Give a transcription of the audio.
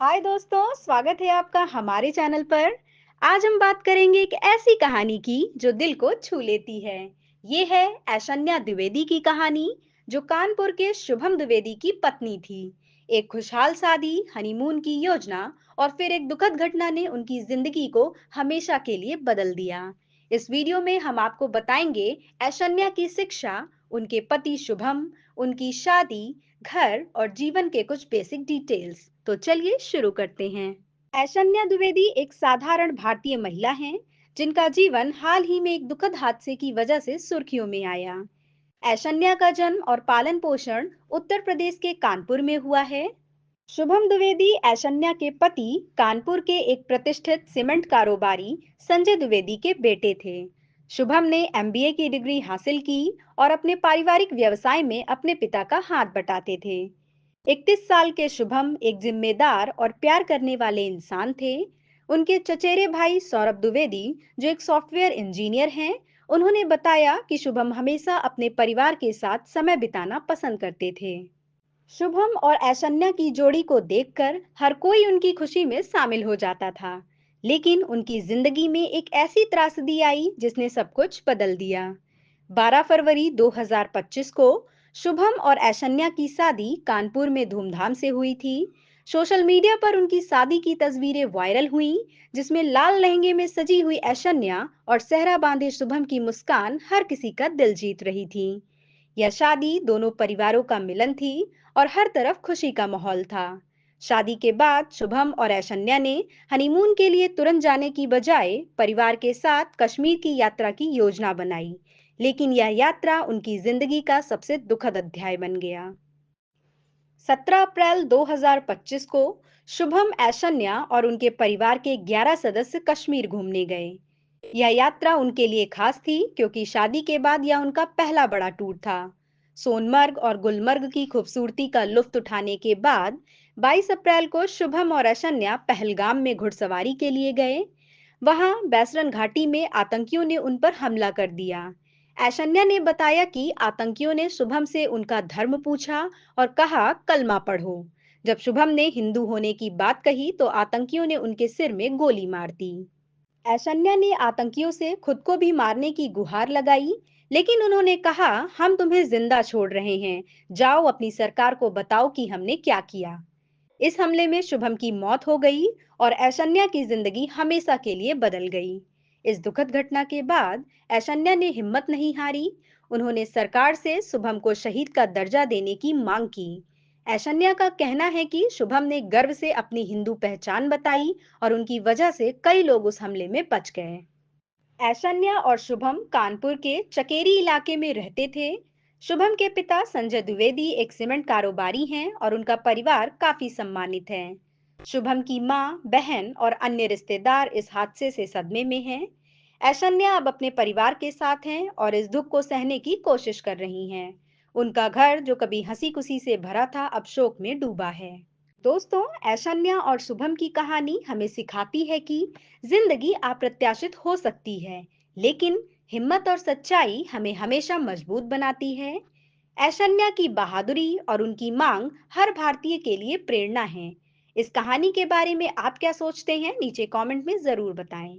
हाय दोस्तों, स्वागत है आपका हमारे चैनल पर। आज हम बात करेंगे एक ऐसी कहानी की जो दिल को छू लेती है। ये है ऐशन्या द्विवेदी की कहानी, जो कानपुर के शुभम द्विवेदी की पत्नी थी। एक खुशहाल शादी, हनीमून की योजना और फिर एक दुखद घटना ने उनकी जिंदगी को हमेशा के लिए बदल दिया। इस वीडियो में हम आपको बताएंगे ऐशन्या की शिक्षा, उनके पति शुभम, उनकी शादी, घर और जीवन के कुछ बेसिक डिटेल्स। तो चलिए शुरू करते हैं। ऐशन्या द्विवेदी एक साधारण भारतीय महिला हैं, जिनका जीवन हाल ही में एक दुखद हादसे की वजह से सुर्खियों में आया। ऐशन्या का जन्म और पालन पोषण उत्तर प्रदेश के कानपुर में हुआ है। शुभम द्विवेदी ऐशन्या के पति कानपुर के एक प्रतिष्ठित सीमेंट कारोबारी संजय द्विवेदी के बेटे थे। शुभम ने एमबीए की डिग्री हासिल की और अपने पारिवारिक व्यवसाय में अपने पिता का हाथ बटाते थे। 31 साल के शुभम एक जिम्मेदार और प्यार करने वाले इंसान थे। उनके चचेरे भाई सौरभ द्विवेदी, जो एक सॉफ्टवेयर इंजीनियर हैं, उन्होंने बताया कि शुभम हमेशा अपने परिवार के साथ समय बिताना पसंद करते थे। शुभम और ऐशन्या की जोड़ी को देखकर हर कोई उनकी खुशी में शामिल हो जाता था। लेकिन उनकी जिंदगी में एक ऐसी त्रासदी आई जिसने सब कुछ बदल दिया। 12 फरवरी 2025 को शुभम और ऐशन्या की शादी कानपुर में धूमधाम से हुई थी। सोशल मीडिया पर उनकी शादी की तस्वीरें वायरल हुईं, जिसमें लाल लहंगे में सजी हुई ऐशन्या और सेहरा बांधे शुभम की मुस्कान हर किसी का दिल जीत रही थी। यह शादी दोनों परिवारों का मिलन थी और हर तरफ खुशी का माहौल था। शादी के बाद शुभम और ऐशन्या ने हनीमून के लिए तुरंत जाने की बजाय परिवार के साथ कश्मीर की यात्रा की योजना बनाई, लेकिन यह यात्रा उनकी जिंदगी का सबसे दुखद अध्याय बन गया। 17 अप्रैल 2025 को शुभम, ऐशन्या और उनके परिवार के 11 सदस्य कश्मीर घूमने गए। यह यात्रा उनके लिए खास थी क्योंकि शादी के बाद यह उनका पहला बड़ा टूर था। सोनमर्ग और गुलमर्ग की खूबसूरती का लुत्फ उठाने के बाद 22 अप्रैल को शुभम और ऐशन्या पहलगाम में घुड़सवारी के लिए गए। वहां बैसरन घाटी में आतंकियों ने उन पर हमला कर दिया। ऐशन्या ने बताया कि आतंकियों ने शुभम से उनका धर्म पूछा और कहा, कलमा पढ़ो। जब शुभम ने हिंदू होने की बात कही तो आतंकियों ने उनके सिर में गोली मार दी। ऐशन्या ने आतंकियों से खुद को भी मारने की गुहार लगाई, लेकिन उन्होंने कहा, हम तुम्हें जिंदा छोड़ रहे हैं, जाओ अपनी सरकार को बताओ कि हमने क्या किया। इस हमले में शुभम की मौत हो गई और ऐशन्या की जिंदगी हमेशा के लिए बदल गई। इस दुखद घटना के बाद ऐशन्या ने हिम्मत नहीं हारी। उन्होंने सरकार से शुभम को शहीद का दर्जा देने की मांग की। ऐशन्या का कहना है कि शुभम ने गर्व से अपनी हिंदू पहचान बताई और उनकी वजह से कई लोग उस हमले में बच गए। ऐशन्या और शुभम कानपुर के चकेरी इलाके में रहते थे। शुभम के पिता संजय द्विवेदी एक सीमेंट कारोबारी हैं और उनका परिवार काफी सम्मानित है। शुभम की मां, बहन और अन्य रिश्तेदार इस हादसे से सदमे में हैं। ऐशन्या अब अपने परिवार के साथ हैं और इस दुख को सहने की कोशिश कर रही हैं। उनका घर, जो कभी हंसी खुशी से भरा था, अब शोक में डूबा है। दोस्तों, ऐशन्या और शुभम की कहानी हमें सिखाती है कि जिंदगी अप्रत्याशित हो सकती है, लेकिन हिम्मत और सच्चाई हमें हमेशा मजबूत बनाती है। ऐशन्या की बहादुरी और उनकी मांग हर भारतीय के लिए प्रेरणा है। इस कहानी के बारे में आप क्या सोचते हैं? नीचे कमेंट में जरूर बताएं।